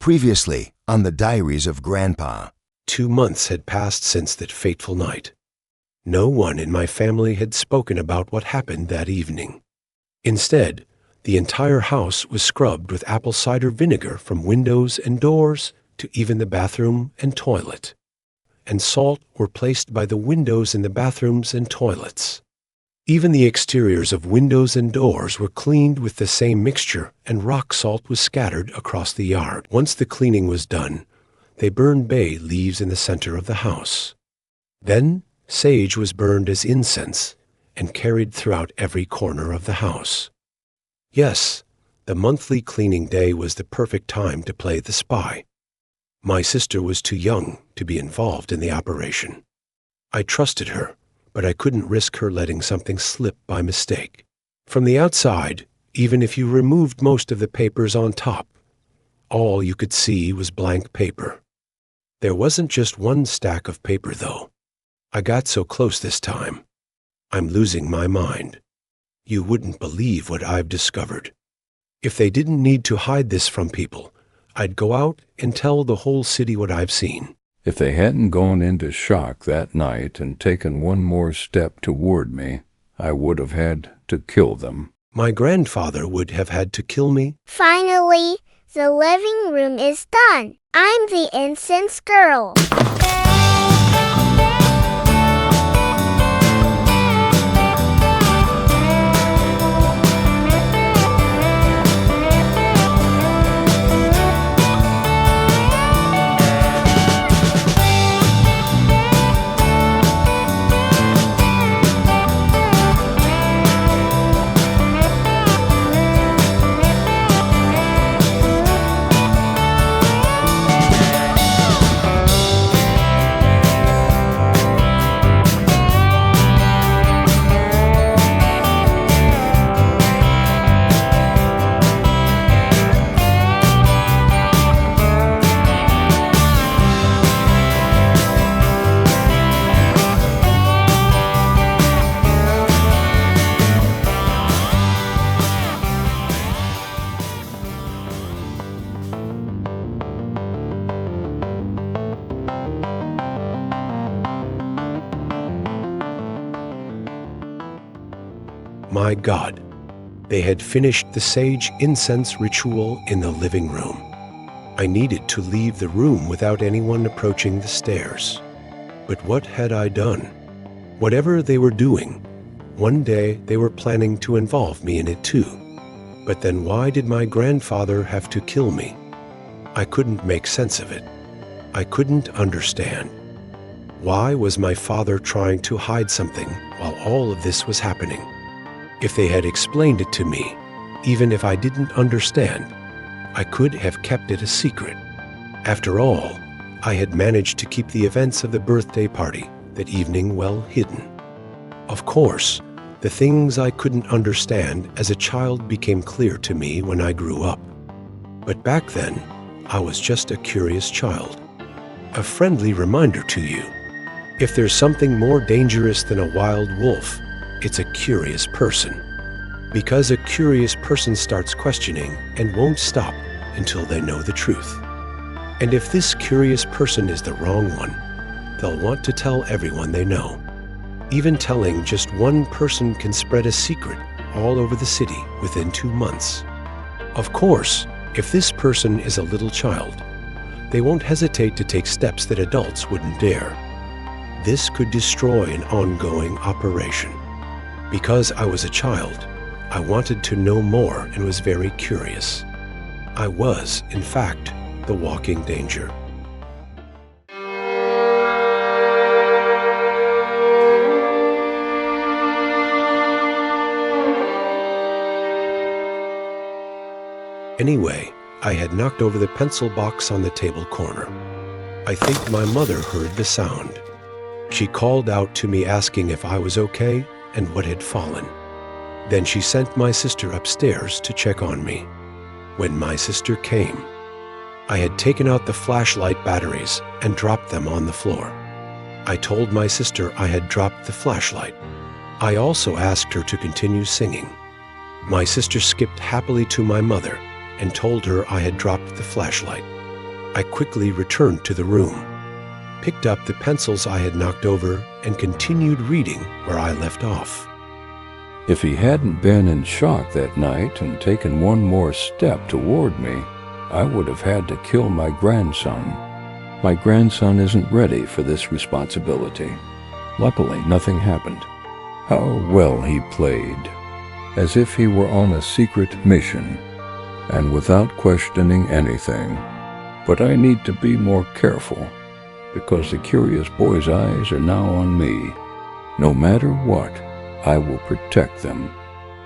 Previously on the Diaries of Grandpa. 2 months had passed since that fateful night. No one in my family had spoken about what happened that evening. Instead, the entire house was scrubbed with apple cider vinegar from windows and doors to even the bathroom and toilet. And salt were placed by the windows in the bathrooms and toilets. Even the exteriors of windows and doors were cleaned with the same mixture, and rock salt was scattered across the yard. Once the cleaning was done, they burned bay leaves in the center of the house. Then sage was burned as incense and carried throughout every corner of the house. Yes, the monthly cleaning day was the perfect time to play the spy. My sister was too young to be involved in the operation. I trusted her, but I couldn't risk her letting something slip by mistake. From the outside, even if you removed most of the papers on top, all you could see was blank paper. There wasn't just one stack of paper, though. I got so close this time. I'm losing my mind. You wouldn't believe what I've discovered. If they didn't need to hide this from people, I'd go out and tell the whole city what I've seen. If they hadn't gone into shock that night and taken one more step toward me, I would have had to kill them. My grandfather would have had to kill me. Finally, the living room is done. I'm the Incense girl. My God, they had finished the sage incense ritual in the living room. I needed to leave the room without anyone approaching the stairs. But what had I done? Whatever they were doing, one day they were planning to involve me in it too. But then why did my grandfather have to kill me? I couldn't make sense of it. I couldn't understand. Why was my father trying to hide something while all of this was happening? If they had explained it to me, even if I didn't understand, I could have kept it a secret. After all, I had managed to keep the events of the birthday party that evening well hidden. Of course, the things I couldn't understand as a child became clear to me when I grew up. But back then, I was just a curious child. A friendly reminder to you. If there's something more dangerous than a wild wolf, it's a curious person. Because a curious person starts questioning and won't stop until they know the truth. And if this curious person is the wrong one, they'll want to tell everyone they know. Even telling just one person can spread a secret all over the city within 2 months. Of course, if this person is a little child, they won't hesitate to take steps that adults wouldn't dare. This could destroy an ongoing operation. Because I was a child, I wanted to know more and was very curious. I was, in fact, the walking danger. Anyway, I had knocked over the pencil box on the table corner. I think my mother heard the sound. She called out to me asking if I was okay and what had fallen. Then she sent my sister upstairs to check on me. When my sister came, I had taken out the flashlight batteries and dropped them on the floor. I told my sister I had dropped the flashlight. I also asked her to continue singing. My sister skipped happily to my mother and told her I had dropped the flashlight. I quickly returned to the room, picked up the pencils I had knocked over, and continued reading where I left off. If he hadn't been in shock that night and taken one more step toward me, I would have had to kill my grandson. My grandson isn't ready for this responsibility. Luckily, nothing happened. How well he played, as if he were on a secret mission, and without questioning anything. But I need to be more careful, because the curious boy's eyes are now on me. No matter what, I will protect them,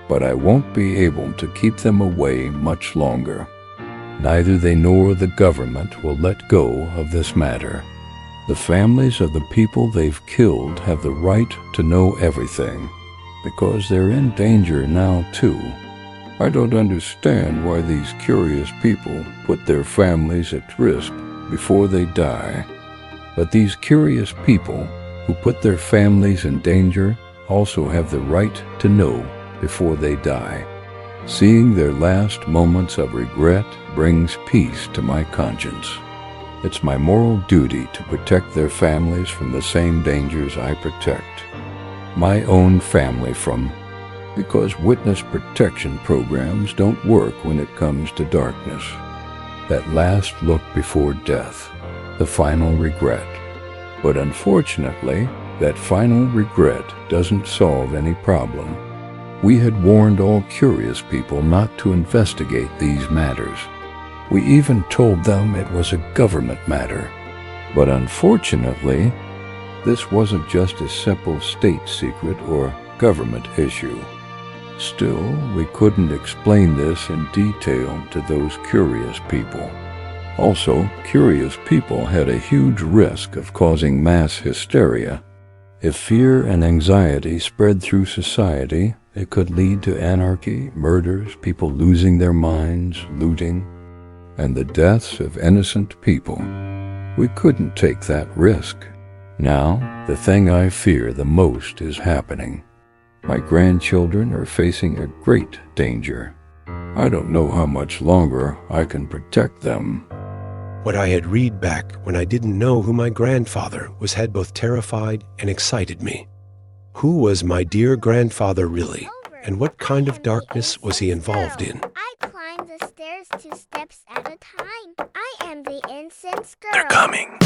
but I won't be able to keep them away much longer. Neither they nor the government will let go of this matter. The families of the people they've killed have the right to know everything, because they're in danger now too. I don't understand why these curious people put their families at risk before they die. But these curious people who put their families in danger also have the right to know before they die. Seeing their last moments of regret brings peace to my conscience. It's my moral duty to protect their families from the same dangers I protect my own family from, because witness protection programs don't work when it comes to darkness. That last look before death, the final regret. But unfortunately, that final regret doesn't solve any problem. We had warned all curious people not to investigate these matters. We even told them it was a government matter. But unfortunately, this wasn't just a simple state secret or government issue. Still, we couldn't explain this in detail to those curious people. Also, curious people had a huge risk of causing mass hysteria. If fear and anxiety spread through society, it could lead to anarchy, murders, people losing their minds, looting, and the deaths of innocent people. We couldn't take that risk. Now, the thing I fear the most is happening. My grandchildren are facing a great danger. I don't know how much longer I can protect them. What I had read back when I didn't know who my grandfather was had both terrified and excited me. Who was my dear grandfather really, and what kind of darkness was he involved in? I climb the stairs 2 steps at a time. I am the Incense Girl. They're coming.